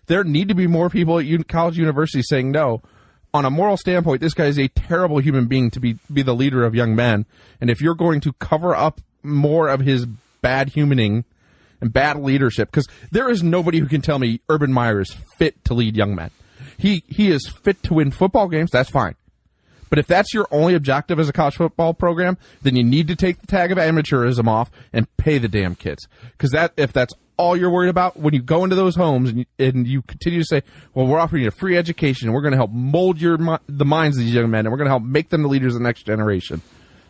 there need to be more people at college universities saying no. On a moral standpoint, this guy is a terrible human being to be the leader of young men. And if you're going to cover up more of his bad humaning and bad leadership, because there is nobody who can tell me Urban Meyer is fit to lead young men. He is fit to win football games, that's fine. But if that's your only objective as a college football program, then you need to take the tag of amateurism off and pay the damn kids. Because if that's all you're worried about, when you go into those homes and you continue to say, well, we're offering you a free education and we're going to help mold the minds of these young men and we're going to help make them the leaders of the next generation,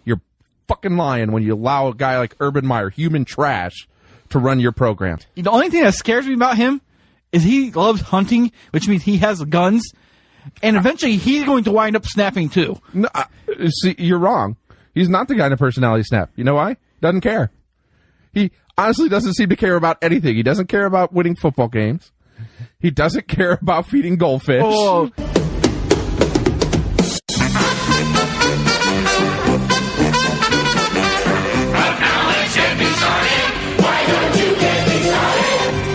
you're fucking lying when you allow a guy like Urban Meyer, human trash, to run your program. The only thing that scares me about him is he loves hunting, which means he has guns, and eventually he's going to wind up snapping too. No, see, you're wrong. He's not the kind of personality snap. You know why? Doesn't care. He honestly doesn't seem to care about anything. He doesn't care about winning football games. He doesn't care about feeding goldfish. Oh.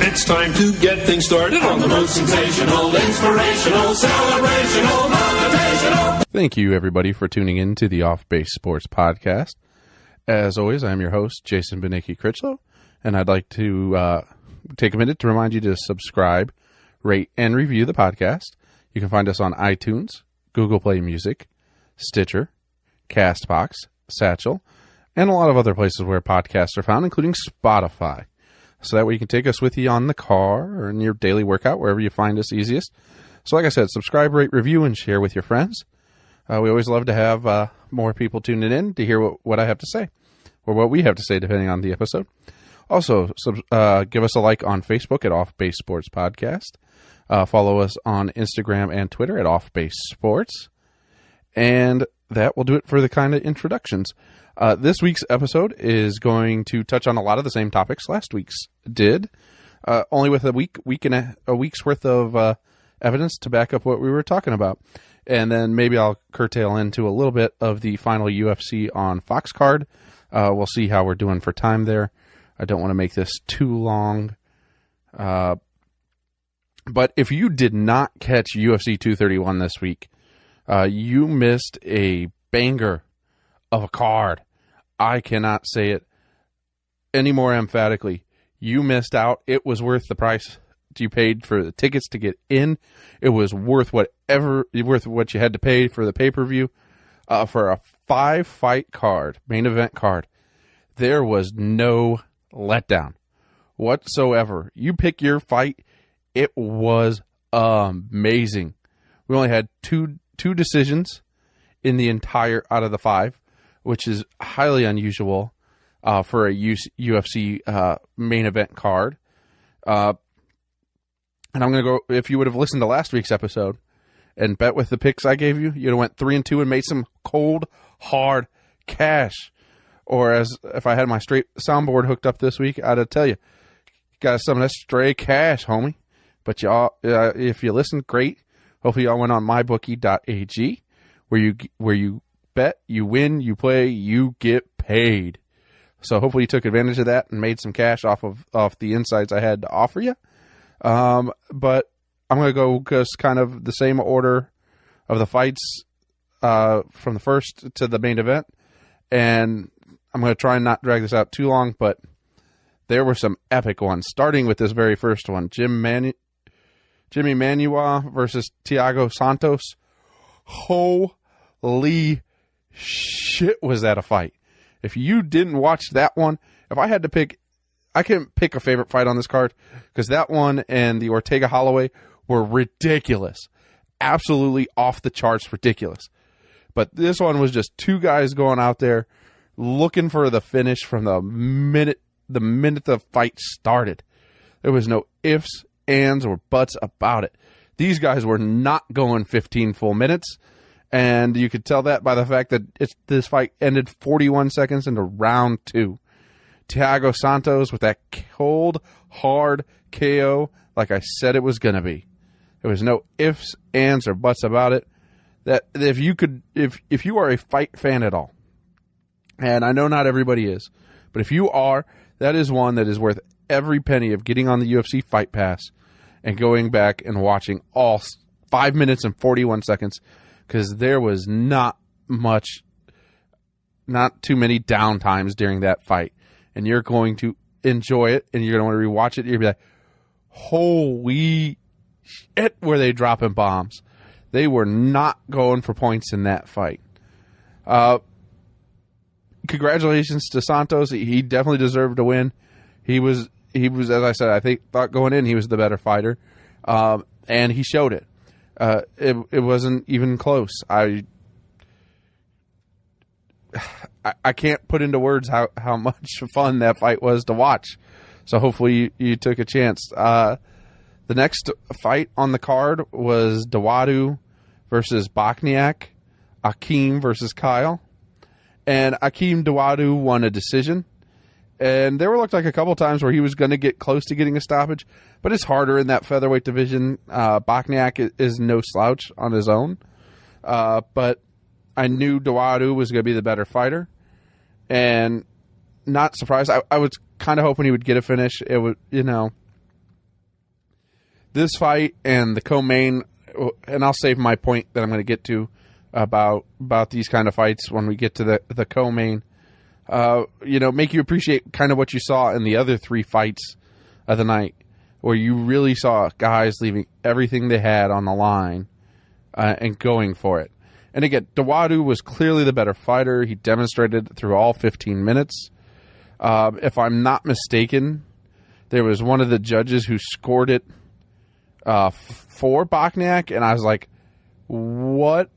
It's time to get things started on the most sensational, inspirational, celebrational, motivational. Thank you, everybody, for tuning in to the Off Base Sports Podcast. As always, I'm your host, Jason Benicki-Critchlow, and I'd like to take a minute to remind you to subscribe, rate, and review the podcast. You can find us on iTunes, Google Play Music, Stitcher, CastBox, Satchel, and a lot of other places where podcasts are found, including Spotify. So that way you can take us with you on the car or in your daily workout, wherever you find us easiest. So like I said, subscribe, rate, review, and share with your friends. We always love to have more people tuning in to hear what I have to say, or what we have to say, depending on the episode. Also, give us a like on Facebook at Off Base Sports Podcast. Follow us on Instagram and Twitter at Off Base Sports. And that will do it for the kind of introductions. This week's episode is going to touch on a lot of the same topics last week's did, only with a week's worth of evidence to back up what we were talking about. And then maybe I'll curtail into a little bit of the final UFC on Fox card. We'll see how we're doing for time there. I don't want to make this too long. But if you did not catch UFC 231 this week, you missed a banger of a card. I cannot say it any more emphatically. You missed out. It was worth the price you paid for the tickets to get in. It was worth what you had to pay for the pay-per-view. For a 5-fight card, main event card, there was no letdown whatsoever. You pick your fight. It was amazing. We only had two decisions in the entire out of the 5, which is highly unusual for a UFC main event card. And I'm going to go, if you would have listened to last week's episode and bet with the picks I gave you, you'd have went 3-2 and made some cold, hard cash. Or as if I had my straight soundboard hooked up this week, I'd tell you, got some of that stray cash, homie. But y'all, if you listen, great. Hopefully y'all went on mybookie.ag, where you bet, you win, you play, you get paid. So hopefully you took advantage of that and made some cash off the insights I had to offer you. But I'm going to go just kind of the same order of the fights from the first to the main event. And I'm going to try and not drag this out too long, but there were some epic ones, starting with this very first one. Jimmy Manuwa versus Thiago Santos. Holy shit, was that a fight. If you didn't watch that one, if I had to pick, I couldn't pick a favorite fight on this card, because that one and the Ortega Holloway were ridiculous. Absolutely off the charts ridiculous. But this one was just two guys going out there looking for the finish from the minute the fight started. There was no ifs, ands, or buts about it. These guys were not going 15 full minutes, and you could tell that by the fact that this fight ended 41 seconds into round 2. Thiago Santos with that cold, hard KO like I said it was going to be. There was no ifs, ands, or buts about it. That if you are a fight fan at all, and I know not everybody is, but if you are, that is one that is worth every penny of getting on the UFC Fight Pass and going back and watching all 5 minutes and 41 seconds, because there was not too many downtimes during that fight. And you're going to enjoy it, and you're going to want to rewatch it. You're going to be like, holy shit, were they dropping bombs. They were not going for points in that fight. Congratulations to Santos. He definitely deserved to win. He was, as I said, thought going in he was the better fighter. And he showed it. It wasn't even close. I can't put into words how much fun that fight was to watch. So hopefully you took a chance. The next fight on the card was Dawodu versus Bochniak, Akeem versus Kyle. And Akeem Dawodu won a decision. And there looked like a couple times where he was going to get close to getting a stoppage, but it's harder in that featherweight division. Bochniak is no slouch on his own. But I knew Dawodu was going to be the better fighter. And not surprised. I was kind of hoping he would get a finish. It was, this fight and the co-main, and I'll save my point that I'm going to get to about these kind of fights when we get to the co-main. Make you appreciate kind of what you saw in the other three fights of the night, where you really saw guys leaving everything they had on the line and going for it. And again, Dawodu was clearly the better fighter. He demonstrated through all 15 minutes. If I'm not mistaken, there was one of the judges who scored it for Bochniak, and I was like, what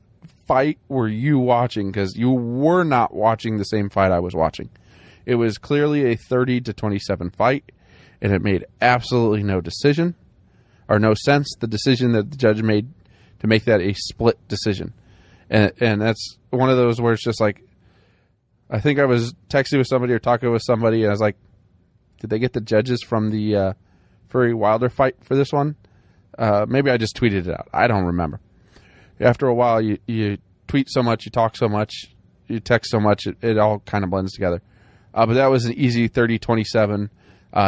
fight were you watching? Because you were not watching the same fight I was watching. It was clearly a 30-27 fight, and it made absolutely no decision, or no sense, the decision that the judge made to make that a split decision. And that's one of those where it's just like, I think I was texting with somebody or talking with somebody, and I was like, did they get the judges from the Fury Wilder fight for this one? Maybe I just tweeted it out. I don't remember. After a while, you tweet so much, you talk so much, you text so much, it all kind of blends together. But that was an easy 30-27,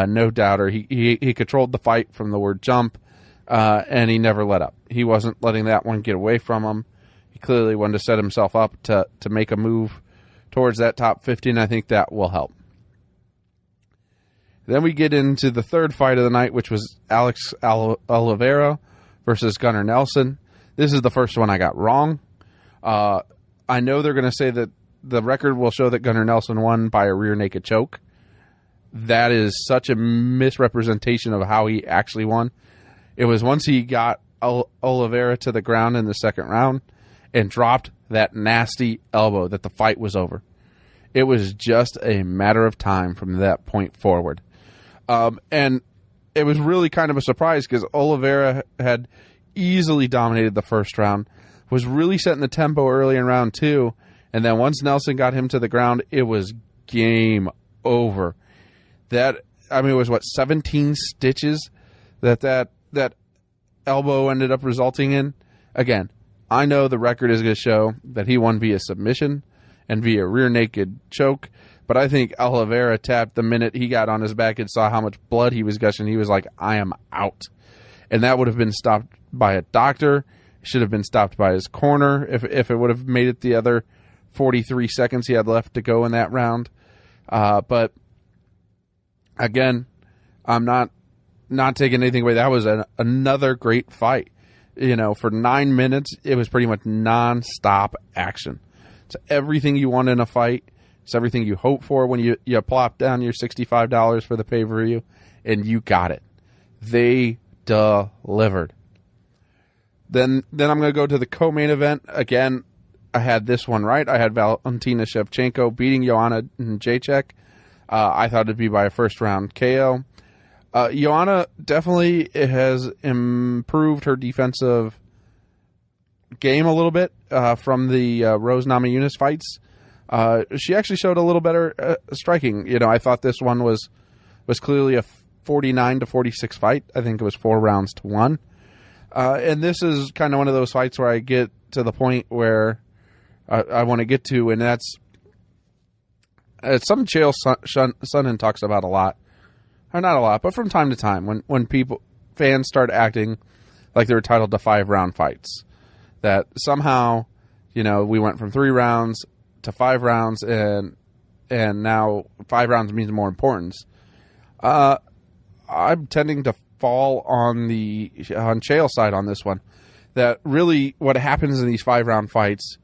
no doubter. He controlled the fight from the word jump, and he never let up. He wasn't letting that one get away from him. He clearly wanted to set himself up to make a move towards that top 50, and I think that will help. Then we get into the third fight of the night, which was Alex Oliveira versus Gunnar Nelson. This is the first one I got wrong. I know they're going to say that the record will show that Gunnar Nelson won by a rear naked choke. That is such a misrepresentation of how he actually won. It was once he got Oliveira to the ground in the second round and dropped that nasty elbow that the fight was over. It was just a matter of time from that point forward. And it was really kind of a surprise because Oliveira had easily dominated the first round, was really setting the tempo early in round two, and then once Nelson got him to the ground, it was game over. It was 17 stitches that elbow ended up resulting in. Again, I know the record is going to show that he won via submission and via rear naked choke, but I think Oliveira tapped the minute he got on his back and saw how much blood he was gushing. He was like, I am out. And that would have been stopped by a doctor. It should have been stopped by his corner if it would have made it the other 43 seconds he had left to go in that round. But again, I'm not taking anything away. That was another great fight. For 9 minutes, it was pretty much non-stop action. It's everything you want in a fight. It's everything you hope for when you plop down your $65 for the pay-per-view, and you got it. They delivered. Then I'm going to go to the co-main event. Again, I had this one right. I had Valentina Shevchenko beating Joanna Jacek. I thought it'd be by a first-round KO. Joanna definitely has improved her defensive game a little bit from the Rose Namajunas fights. She actually showed a little better striking. I thought this one was clearly a 49-46 fight. I think it was 4 rounds to 1. And this is kind of one of those fights where I get to the point where I want to get to, and that's something Chael Sonnen talks about a lot. Or not a lot, but from time to time, when fans start acting like they're entitled to 5-round fights. That somehow, we went from 3 rounds to 5 rounds, and now 5 rounds means more importance. I'm tending to fall on Chael's side on this one. That really what happens in these 5-round fights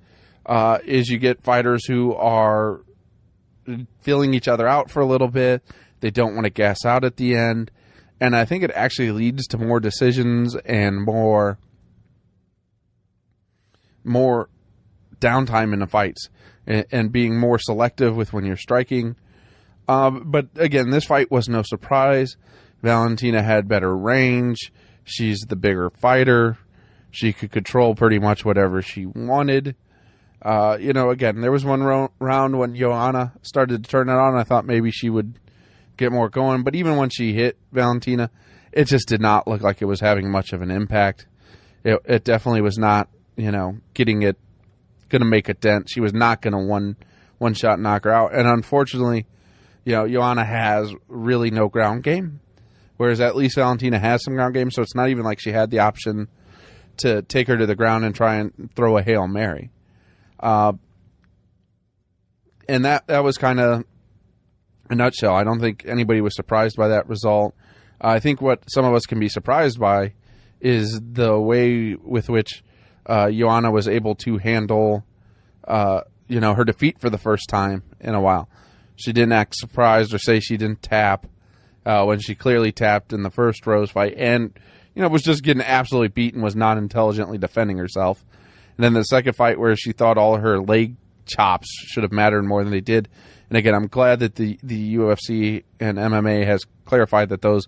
is you get fighters who are feeling each other out for a little bit. They don't want to gas out at the end. And I think it actually leads to more decisions and more downtime in the fights and being more selective with when you're striking. But again, this fight was no surprise. Valentina had better range. She's the bigger fighter. She could control pretty much whatever she wanted. Again, there was one round when Joanna started to turn it on. I thought maybe she would get more going. But even when she hit Valentina, it just did not look like it was having much of an impact. It definitely was not, going to make a dent. She was not going to one shot knock her out. And unfortunately, Joanna has really no ground game, whereas at least Valentina has some ground game. So it's not even like she had the option to take her to the ground and try and throw a Hail Mary. And that was kind of a nutshell. I don't think anybody was surprised by that result. I think what some of us can be surprised by is the way with which Joanna was able to handle, her defeat for the first time in a while. She didn't act surprised or say she didn't tap when she clearly tapped in the first Rose fight, and was just getting absolutely beaten, was not intelligently defending herself. And then the second fight where she thought all her leg chops should have mattered more than they did. And again, I'm glad that the UFC and MMA has clarified that those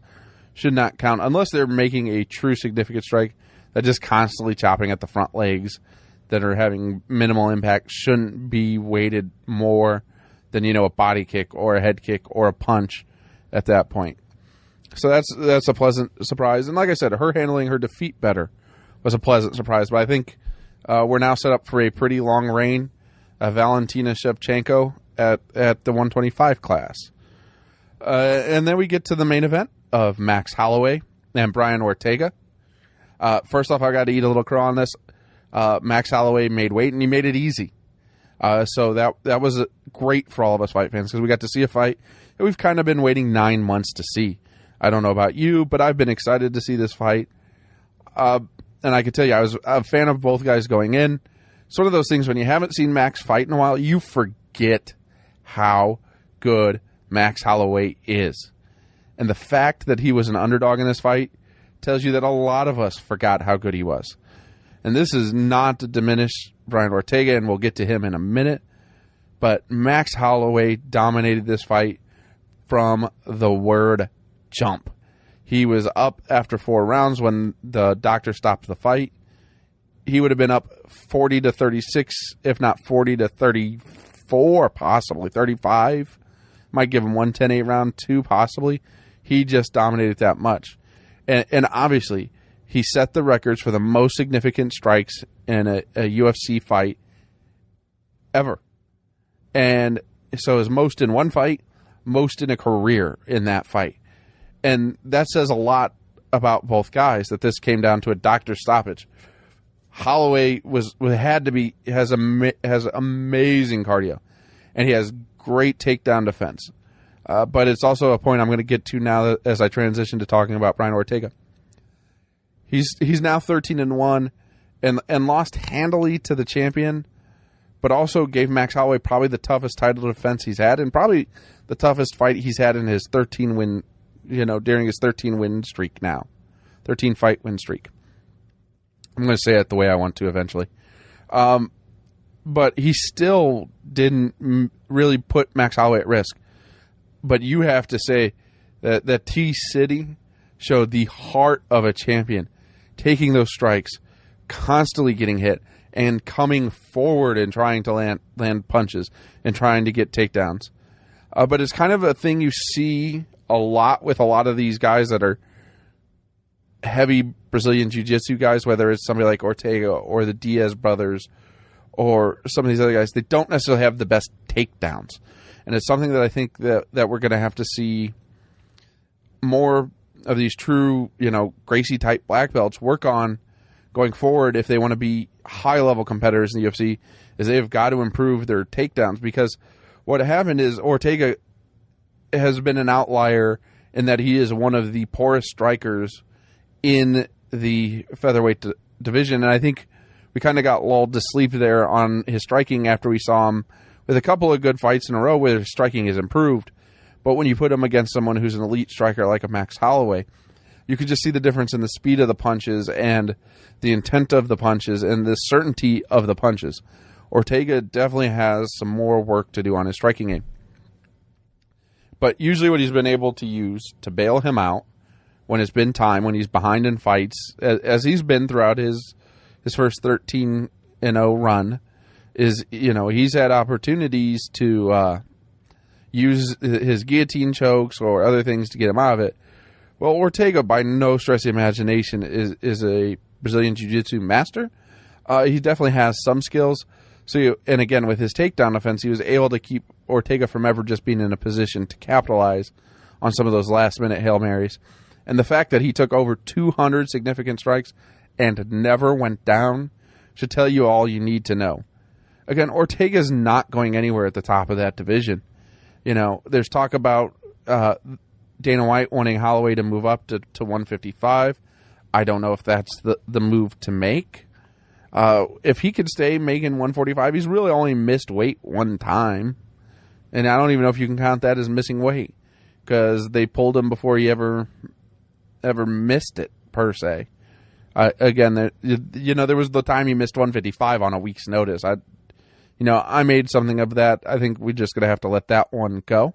should not count unless they're making a true significant strike. That just constantly chopping at the front legs that are having minimal impact shouldn't be weighted more than, a body kick or a head kick or a punch at that point. So that's a pleasant surprise. And like I said, her handling her defeat better was a pleasant surprise. But I think we're now set up for a pretty long reign. Valentina Shevchenko at the 125 class. And then we get to the main event of Max Holloway and Brian Ortega. First off, I got to eat a little crow on this. Max Holloway made weight, and he made it easy. So that was great for all of us fight fans because we got to see a fight that we've kind of been waiting 9 months to see. I don't know about you, but I've been excited to see this fight. And I can tell you, I was a fan of both guys going in. Sort of those things when you haven't seen Max fight in a while, you forget how good Max Holloway is. And the fact that he was an underdog in this fight tells you that a lot of us forgot how good he was. And this is not to diminish Brian Ortega, and we'll get to him in a minute. But Max Holloway dominated this fight from the word jump. He was up after 4 rounds when the doctor stopped the fight. He would have been up 40-36, if not 40-34, possibly 35. Might give him 1 10-8 round, 2 possibly. He just dominated that much. And obviously, he set the records for the most significant strikes in a UFC fight ever. And so his most in one fight, most in a career in that fight. And that says a lot about both guys, that this came down to a doctor stoppage. Holloway has amazing cardio, and he has great takedown defense. But it's also a point I'm going to get to now as I transition to talking about Brian Ortega. He's now 13-1 and lost handily to the champion, but also gave Max Holloway probably the toughest title defense he's had, and probably the toughest fight he's had in his 13-win, during his 13-win streak now, 13-fight win streak. I'm going to say it the way I want to eventually. But he still didn't really put Max Holloway at risk. But you have to say that T-City showed the heart of a champion, taking those strikes, constantly getting hit, and coming forward and trying to land punches and trying to get takedowns. But it's kind of a thing you see a lot with a lot of these guys that are heavy Brazilian Jiu-Jitsu guys, whether it's somebody like Ortega or the Diaz brothers or some of these other guys. They don't necessarily have the best takedowns. And it's something that I think that we're going to have to see more these true, Gracie type black belts work on going forward if they want to be high level competitors in the UFC is they've got to improve their takedowns, because what happened is Ortega has been an outlier in that he is one of the poorest strikers in the featherweight division. And I think we kind of got lulled to sleep there on his striking after we saw him with a couple of good fights in a row where his striking has improved. But when you put him against someone who's an elite striker like a Max Holloway, you could just see the difference in the speed of the punches and the intent of the punches and the certainty of the punches. Ortega definitely has some more work to do on his striking game. But usually what he's been able to use to bail him out when it's been time, when he's behind in fights, as he's been throughout his first 13-0 run, is, he's had opportunities to use his guillotine chokes or other things to get him out of it. Well, Ortega, by no stretch of the imagination, is a Brazilian Jiu-Jitsu master. He definitely has some skills. And again, with his takedown offense, he was able to keep Ortega from ever just being in a position to capitalize on some of those last-minute Hail Marys. And the fact that he took over 200 significant strikes and never went down should tell you all you need to know. Again, Ortega's not going anywhere at the top of that division. There's talk about Dana White wanting Holloway to move up to 155. I don't know if that's the move to make. If he could stay making 145, he's really only missed weight one time. And I don't even know if you can count that as missing weight, because they pulled him before he ever missed it, per se. Again, there was the time he missed 155 on a week's notice. I made something of that. I think we're just going to have to let that one go.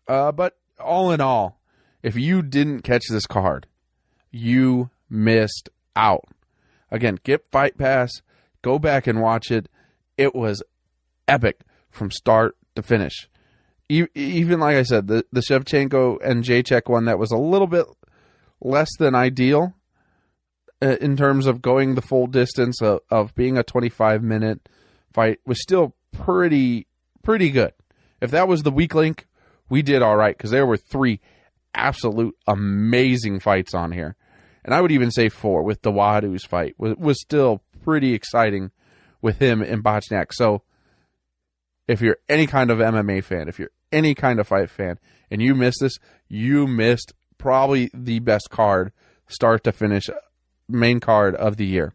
But all in all, if you didn't catch this card, you missed out. Again, get Fight Pass, go back and watch it. It was epic from start to finish. Even like I said, the Shevchenko and Jacek one that was a little bit less than ideal in terms of going the full distance of being a 25-minute fight was still pretty good. If that was the weak link, we did all right, because there were 3 absolute amazing fights on here. And I would even say 4 with Dawadu's fight was still pretty exciting with him and Bochniak. So if you're any kind of MMA fan, if you're any kind of fight fan, and you missed this, you missed probably the best card, start to finish, main card of the year.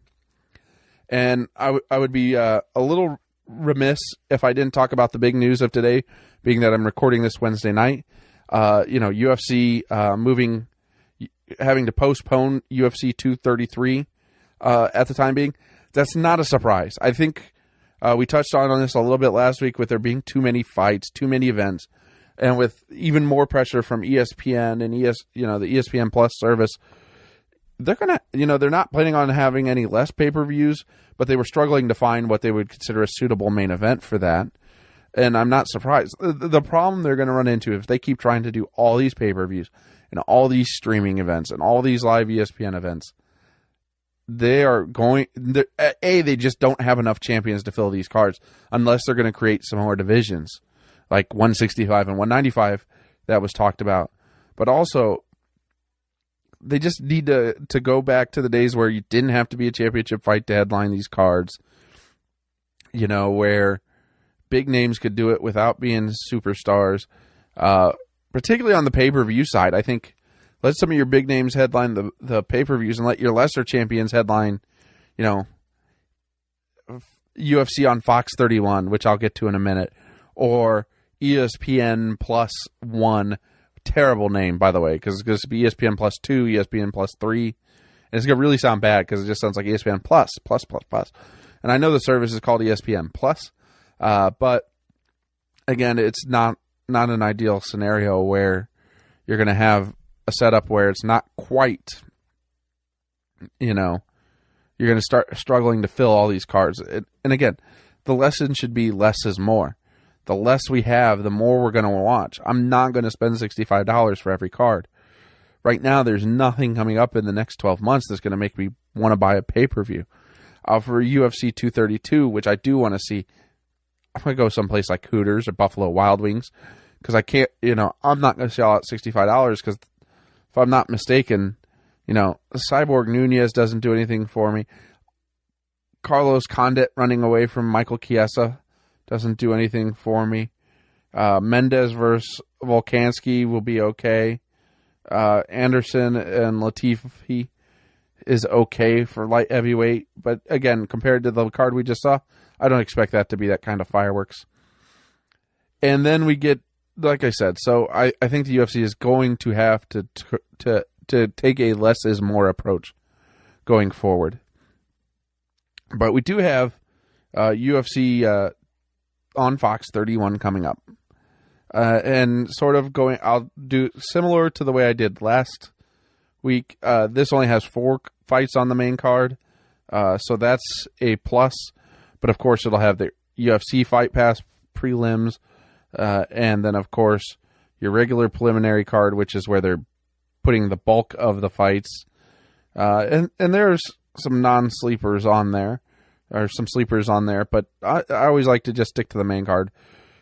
And I would be a little remiss if I didn't talk about the big news of today, being that I'm recording this Wednesday night. UFC having to postpone UFC 233 at the time being. That's not a surprise. I think we touched on this a little bit last week with there being too many fights, too many events, and with even more pressure from ESPN and the ESPN Plus service. They're not planning on having any less pay-per-views, but they were struggling to find what they would consider a suitable main event for that. And I'm not surprised. The problem they're going to run into if they keep trying to do all these pay-per-views and all these streaming events and all these live ESPN events, they just don't have enough champions to fill these cards unless they're going to create some more divisions, like 165 and 195 that was talked about. But also, they just need to go back to the days where you didn't have to be a championship fight to headline these cards, where big names could do it without being superstars, particularly on the pay-per-view side. I think let some of your big names headline the pay-per-views and let your lesser champions headline, UFC on Fox 31, which I'll get to in a minute, or ESPN Plus 1. Terrible name, by the way, because it's going to be ESPN Plus 2, ESPN Plus 3. And it's going to really sound bad because it just sounds like ESPN Plus. And I know the service is called ESPN Plus, but again, it's not an ideal scenario where you're going to have a setup where it's not quite, you're going to start struggling to fill all these cards. And again, the lesson should be less is more. The less we have, the more we're going to watch. I'm not going to spend $65 for every card. Right now, there's nothing coming up in the next 12 months that's going to make me want to buy a pay-per-view. For UFC 232, which I do want to see, I'm going to go someplace like Hooters or Buffalo Wild Wings, because I can't, I'm not going to sell out $65 because if I'm not mistaken, Cyborg Nunez doesn't do anything for me. Carlos Condit running away from Michael Chiesa doesn't do anything for me. Mendez versus Volkansky will be okay. Anderson and Latifi is okay for light heavyweight. But again, compared to the card we just saw, I don't expect that to be that kind of fireworks. And then we get, like I said, so I think the UFC is going to have to take a less is more approach going forward. But we do have UFC on Fox 31 coming up. And sort of I'll do similar to the way I did last week. This only has 4 fights on the main card. So that's a plus. But of course, it'll have the UFC Fight Pass prelims. And then, of course, your regular preliminary card, which is where they're putting the bulk of the fights. And there's some non-sleepers on there, or some sleepers on there, but I always like to just stick to the main card,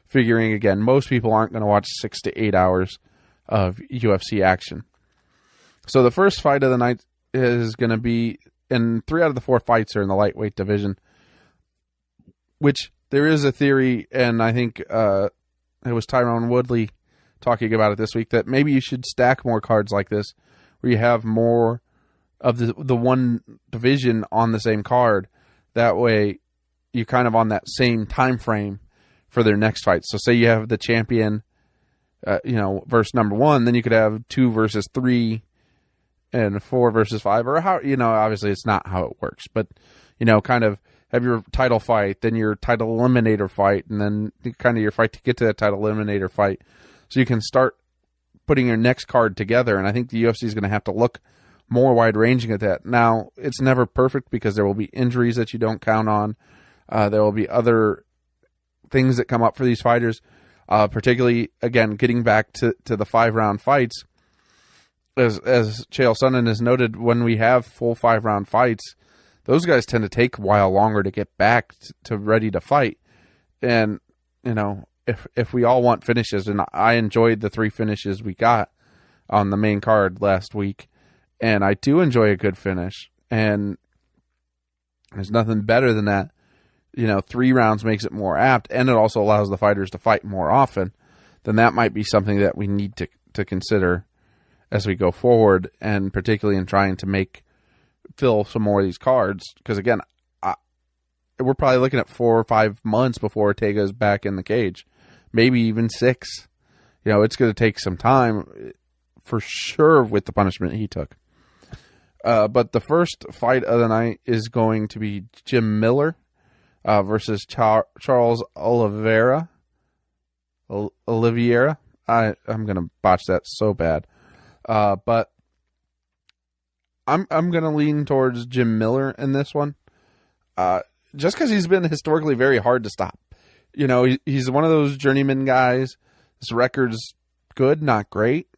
figuring, again, most people aren't going to watch 6 to 8 hours of UFC action. So the first fight of the night is going to be, and 3 out of the 4 fights are in the lightweight division, which there is a theory, and I think it was Tyrone Woodley talking about it this week, that maybe you should stack more cards like this, where you have more of the one division on the same card. That way, you're kind of on that same time frame for their next fight. So say you have the champion, versus number 1, then you could have 2 versus 3 and 4 versus 5, or how, obviously it's not how it works, but, kind of have your title fight, then your title eliminator fight, and then kind of your fight to get to that title eliminator fight. So you can start putting your next card together, and I think the UFC is going to have to look more wide-ranging at that. Now, it's never perfect because there will be injuries that you don't count on. There will be other things that come up for these fighters, particularly, again, getting back to the 5-round fights. As Chael Sonnen has noted, when we have full 5-round fights, those guys tend to take a while longer to get back to ready to fight. And, if we all want finishes, and I enjoyed the 3 finishes we got on the main card last week, and I do enjoy a good finish, and there's nothing better than that. 3 rounds makes it more apt, and it also allows the fighters to fight more often. Then that might be something that we need to consider as we go forward, and particularly in trying to fill some more of these cards. Because again, we're probably looking at 4 or 5 months before Ortega is back in the cage, maybe even 6. It's going to take some time for sure with the punishment he took. But the first fight of the night is going to be Jim Miller versus Charles Oliveira. Oliveira. I'm going to botch that so bad. But I'm going to lean towards Jim Miller in this one. Just because he's been historically very hard to stop. He's one of those journeyman guys. His record's good, not great.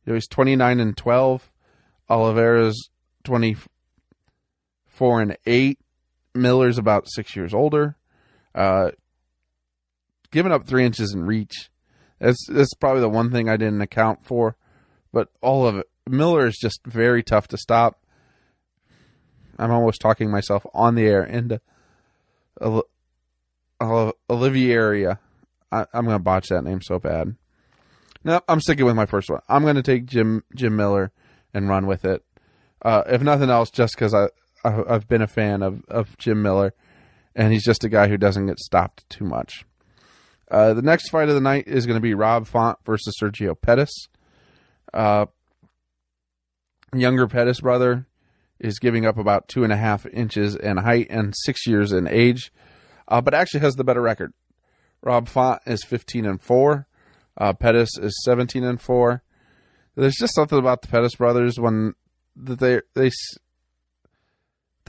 He's 29-12. Oliveira's 24-8. Miller's about 6 years older. Giving up 3 inches in reach. That's probably the one thing I didn't account for. But all of it. Miller is just very tough to stop. I'm almost talking myself on the air into Oliveira. I'm going to botch that name so bad. No, I'm sticking with my first one. I'm going to take Jim Miller and run with it. If nothing else, just because I've been a fan of Jim Miller, and he's just a guy who doesn't get stopped too much. The next fight of the night is going to be Rob Font versus Sergio Pettis. Younger Pettis brother is giving up about 2.5 inches in height and 6 years in age, but actually has the better record. Rob Font is 15-4. Pettis is 17-4. There's just something about the Pettis brothers when they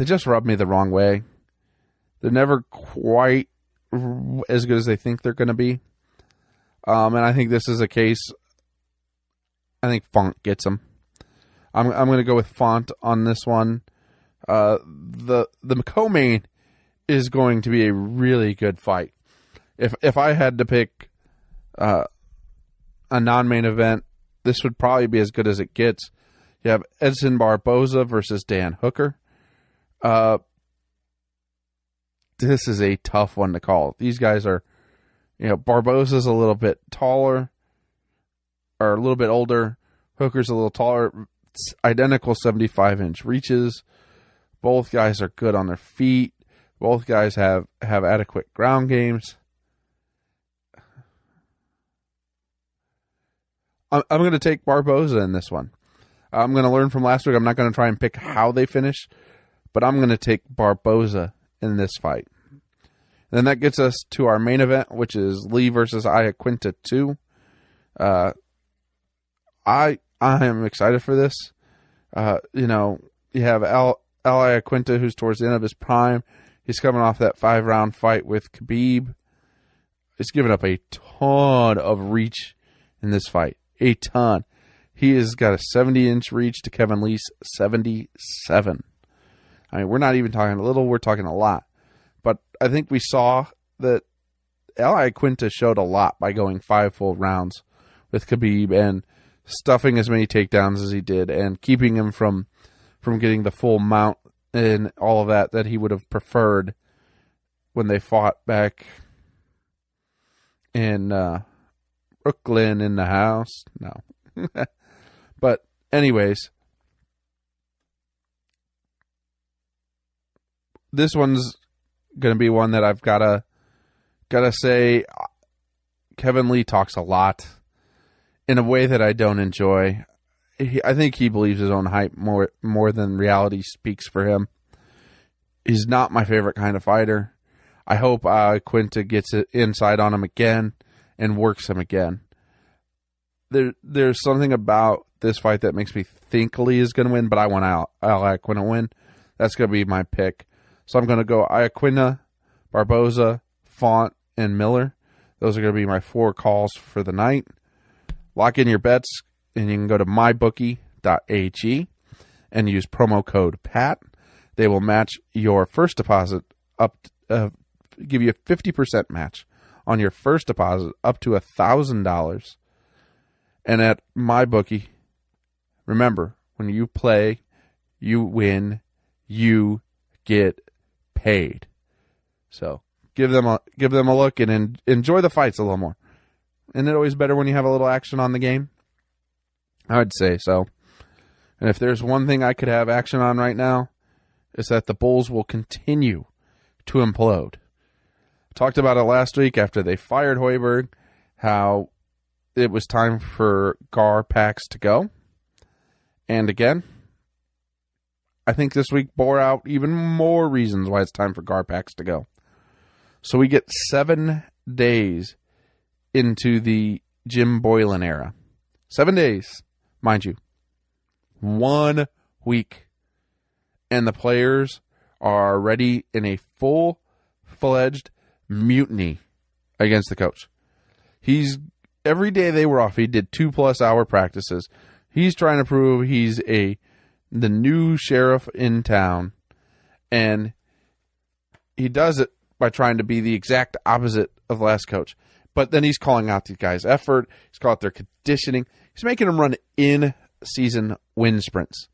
just rub me the wrong way. They're never quite as good as they think they're going to be. And I think this is a case. I think Font gets them. I'm going to go with Font on this one. The co-main is going to be a really good fight. If I had to pick a non-main event this would probably be as good as it gets. You have Edson Barboza versus Dan Hooker. This is a tough one to call. These guys are, Barboza's a little bit taller, or a little bit older. Hooker's a little taller. It's identical 75-inch reaches. Both guys are good on their feet. Both guys have adequate ground games. I'm going to take Barboza in this one. I'm going to learn from last week. I'm not going to try and pick how they finish, but I'm going to take Barboza in this fight. And then that gets us to our main event, which is Lee versus Iaquinta 2. I am excited for this. You have Al Iaquinta, who's towards the end of his prime. He's coming off that 5-round fight with Khabib. He's given up a ton of reach in this fight. A ton. He has got a 70-inch reach to Kevin Lee's 77. I mean, we're not even talking a little, we're talking a lot. But I think we saw that Al Iaquinta showed a lot by going 5 full rounds with Khabib and stuffing as many takedowns as he did and keeping him from getting the full mount and all of that he would have preferred when they fought back in Brooklyn in the house. No. But anyways, this one's going to be one that I've got to say Kevin Lee talks a lot in a way that I don't enjoy. I think he believes his own hype more than reality speaks for him. He's not my favorite kind of fighter. I hope Quinta gets it inside on him again and works him again. There's something about this fight that makes me think Lee is going to win, but I want Al Iaquinta to win. That's going to be my pick. So I'm going to go Iaquinta, Barboza, Font, and Miller. Those are going to be my 4 calls for the night. Lock in your bets, and you can go to mybookie.ag and use promo code PAT. They will match your first deposit give you a 50% match on your first deposit up to $1,000. And at MyBookie, remember, when you play, you win, you get paid. So give them a look and enjoy the fights a little more. Isn't it always better when you have a little action on the game? I would say so. And if there's one thing I could have action on right now, it's that the Bulls will continue to implode. I talked about it last week after they fired Hoiberg, how it was time for Gar-Pax to go. And again, I think this week bore out even more reasons why it's time for Gar-Pax to go. So we get 7 days into the Jim Boylan era. 7 days, mind you. 1 week. And the players are ready in a full-fledged mutiny against the coach. Every day they were off, he did 2+ hour practices. He's trying to prove he's the new sheriff in town. And he does it by trying to be the exact opposite of last coach. But then he's calling out the guys' effort. He's calling out their conditioning. He's making them run in-season wind sprints.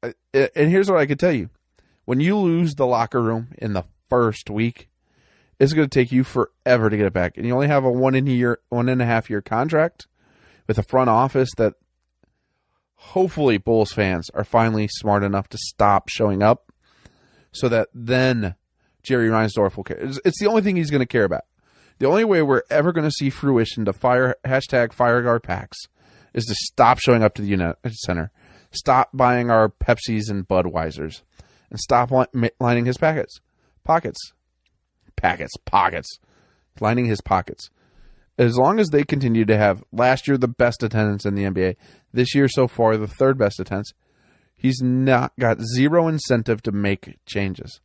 And here's what I could tell you. When you lose the locker room in the first week, it's going to take you forever to get it back. And you only have a 1.5 year contract with a front office that hopefully Bulls fans are finally smart enough to stop showing up so that then Jerry Reinsdorf will care. It's the only thing he's going to care about. The only way we're ever going to see fruition to #FireGuardPax is to stop showing up to the United Center, stop buying our Pepsis and Budweisers, and stop lining his pockets. Lining his pockets. As long as they continue to have last year the best attendance in the NBA, this year so far the 3rd best attendance, he's not got zero incentive to make changes.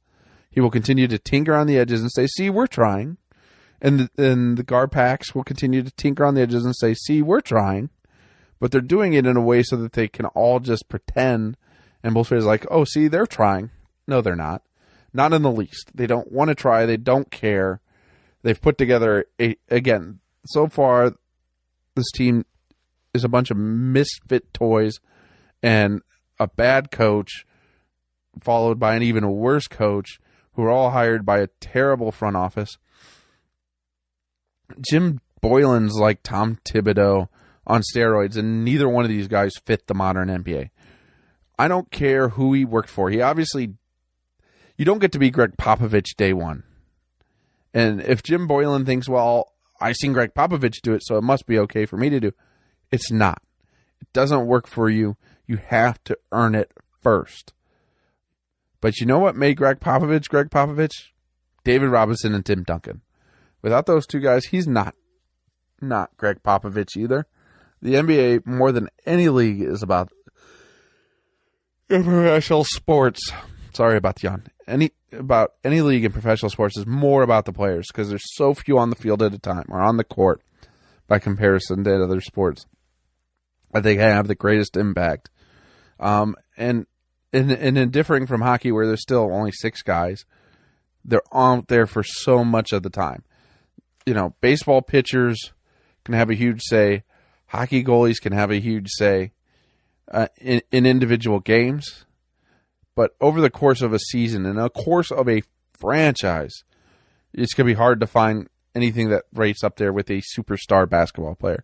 He will continue to tinker on the edges and say, "See, we're trying." And the Gar-Pax will continue to tinker on the edges and say, "See, we're trying." But they're doing it in a way so that they can all just pretend. And both players are like, "Oh, see, they're trying." No, they're not. Not in the least. They don't want to try. They don't care. They've put together, again, so far, this team is a bunch of misfit toys and a bad coach followed by an even worse coach who are all hired by a terrible front office. Jim Boylan's like Tom Thibodeau on steroids, and neither one of these guys fit the modern NBA. I don't care who he worked for. He obviously, you don't get to be Greg Popovich day one. And if Jim Boylan thinks, well, I seen Greg Popovich do it, so it must be okay for me to do, it's not. It doesn't work for you. You have to earn it first. But you know what made Greg Popovich? David Robinson and Tim Duncan. Without those two guys, he's not Greg Popovich either. The NBA, more than any league, is about professional sports. Sorry about the yawn. Any league in professional sports is more about the players because there's so few on the field at a time or on the court by comparison to other sports. I think I have the greatest impact. And in differing from hockey where there's still only 6 guys, they're out there for so much of the time. You know, baseball pitchers can have a huge say. Hockey goalies can have a huge say in individual games. But over the course of a season and a course of a franchise, it's going to be hard to find anything that rates up there with a superstar basketball player.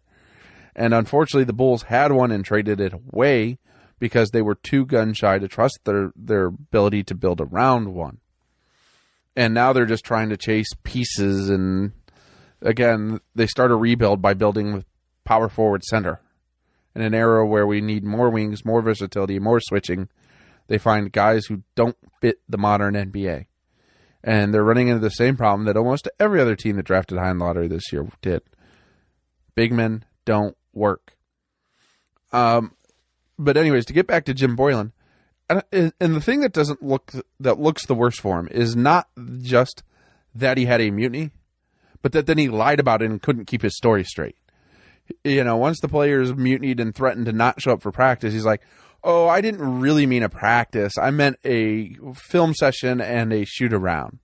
And unfortunately, the Bulls had one and traded it away because they were too gun-shy to trust their ability to build around one. And now they're just trying to chase pieces. And again, they start a rebuild by building with power forward center. In an era where we need more wings, more versatility, more switching, they find guys who don't fit the modern NBA. And they're running into the same problem that almost every other team that drafted high in the lottery this year did. Big men don't work. But anyways, to get back to Jim Boylan, and the thing that looks the worst for him is not just that he had a mutiny, but that then he lied about it and couldn't keep his story straight. You know, once the players mutinied and threatened to not show up for practice, he's like, oh, I didn't really mean a practice. I meant a film session and a shoot around.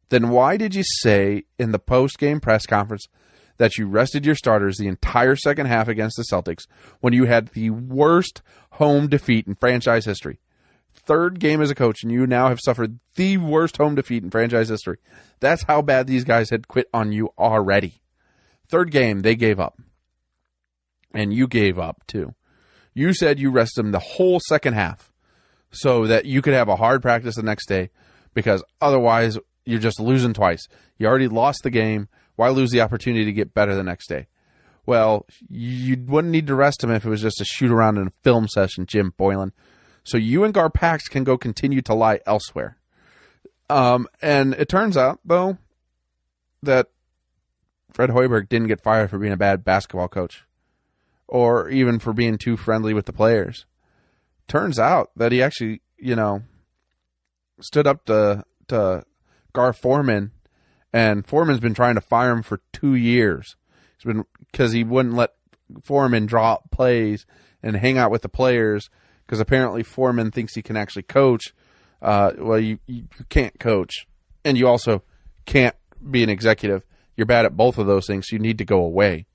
Then why did you say in the post-game press conference that you rested your starters the entire second half against the Celtics when you had the worst home defeat in franchise history? Third game as a coach, and you now have suffered the worst home defeat in franchise history. That's how bad these guys had quit on you already. Third game, they gave up. And you gave up, too. You said you rested them the whole second half so that you could have a hard practice the next day because otherwise you're just losing twice. You already lost the game. Why lose the opportunity to get better the next day? Well, you wouldn't need to rest him if it was just a shoot around in a film session, Jim Boylan. So you and Gar Pax can go continue to lie elsewhere. And it turns out, though, that Fred Hoiberg didn't get fired for being a bad basketball coach or even for being too friendly with the players. Turns out that he actually, stood up to Gar Forman, and Foreman's been trying to fire him for 2 years. Because he wouldn't let Foreman draw up plays and hang out with the players because apparently Foreman thinks he can actually coach. Well, you can't coach, and you also can't be an executive. You're bad at both of those things, so you need to go away.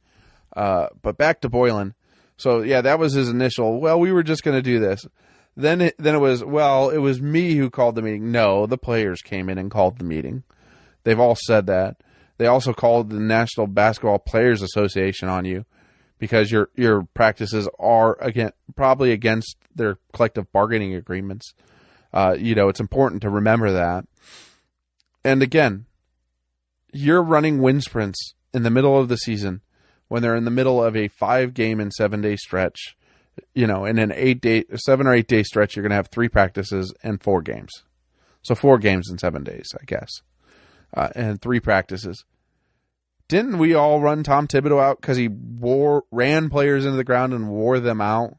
But back to Boylan. So, yeah, that was his initial, well, we were just going to do this. Then it was, well, it was me who called the meeting. No, the players came in and called the meeting. They've all said that. They also called the National Basketball Players Association on you because your practices are probably against their collective bargaining agreements. It's important to remember that. And again, you're running wind sprints in the middle of the season when they're in the middle of a 5-game and 7-day stretch. In an 7 or 8 day stretch, you're going to have 3 practices and 4 games. So 4 games in 7 days, I guess. And 3 practices. Didn't we all run Tom Thibodeau out because he ran players into the ground and wore them out?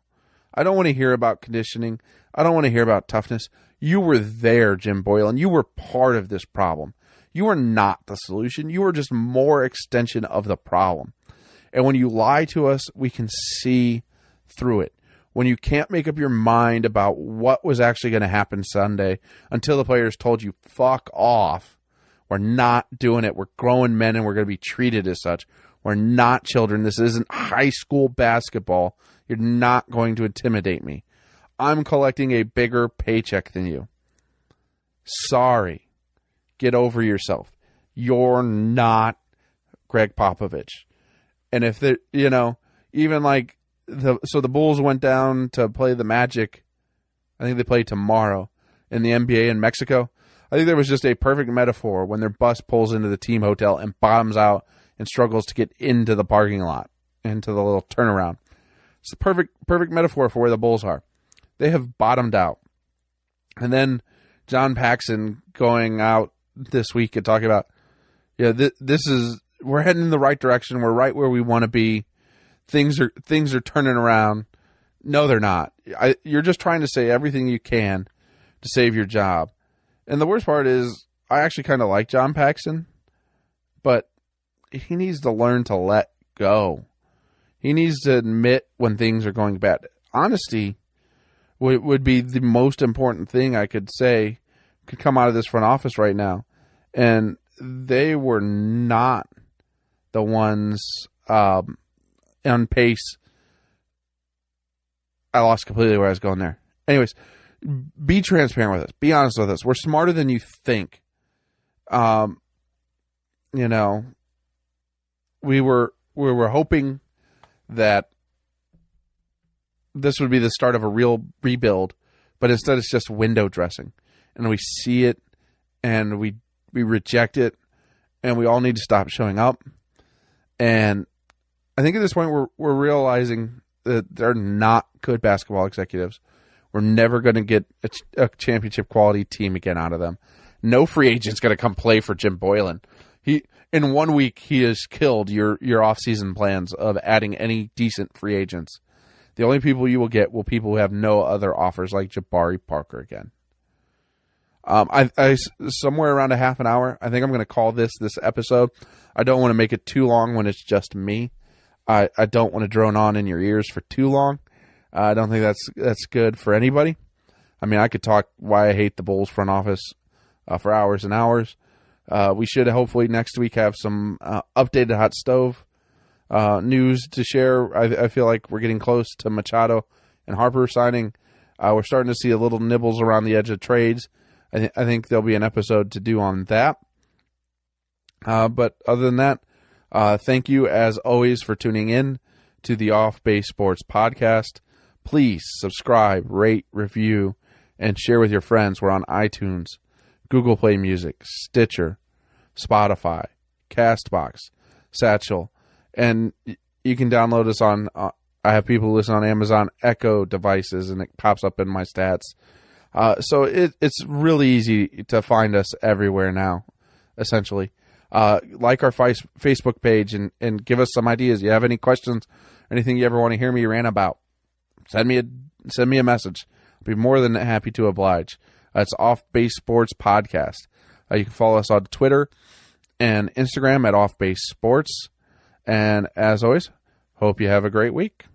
I don't want to hear about conditioning. I don't want to hear about toughness. You were there, Jim Boylan. You were part of this problem. You were not the solution. You were just more extension of the problem. And when you lie to us, we can see through it. When you can't make up your mind about what was actually going to happen Sunday until the players told you, fuck off. We're not doing it. We're grown men and we're going to be treated as such. We're not children. This isn't high school basketball. You're not going to intimidate me. I'm collecting a bigger paycheck than you. Sorry. Get over yourself. You're not Greg Popovich. And if the even like the Bulls went down to play the Magic. I think they play tomorrow in the NBA in Mexico. I think there was just a perfect metaphor when their bus pulls into the team hotel and bottoms out and struggles to get into the parking lot, into the little turnaround. It's the perfect metaphor for where the Bulls are. They have bottomed out. And then John Paxson going out this week and talking about, we're heading in the right direction. We're right where we want to be. Things are turning around. No, they're not. You're just trying to say everything you can to save your job. And the worst part is, I actually kind of like John Paxson, but he needs to learn to let go. He needs to admit when things are going bad. Honesty would be the most important thing I could say could come out of this front office right now. And they were not the ones on pace. I lost completely where I was going there. Anyways, be transparent with us. Be honest with us. We're smarter than you think. We were hoping that this would be the start of a real rebuild, but instead it's just window dressing. And we see it, and we reject it, and we all need to stop showing up. And I think at this point we're realizing that they're not good basketball executives. We're never going to get a championship quality team again out of them. No free agent's going to come play for Jim Boylan. In 1 week, he has killed your off-season plans of adding any decent free agents. The only people you will get will people who have no other offers, like Jabari Parker again. I somewhere around a half an hour, I think I'm going to call this episode. I don't want to make it too long when it's just me. I don't want to drone on in your ears for too long. I don't think that's good for anybody. I mean, I could talk why I hate the Bulls front office for hours and hours. We should hopefully next week have some updated hot stove news to share. I feel like we're getting close to Machado and Harper signing. We're starting to see a little nibbles around the edge of trades. I think there'll be an episode to do on that. But other than that, thank you as always for tuning in to the Off Base Sports Podcast. Please subscribe, rate, review, and share with your friends. We're on iTunes, Google Play Music, Stitcher, Spotify, Castbox, Satchel, and you can download us on, I have people who listen on Amazon Echo devices, and it pops up in my stats. So it's really easy to find us everywhere now, essentially. Like our Facebook page and give us some ideas. You have any questions, anything you ever want to hear me rant about, send me a message. I'll be more than happy to oblige. It's Off Base Sports Podcast. You can follow us on Twitter and Instagram at Off Base Sports. And as always, hope you have a great week.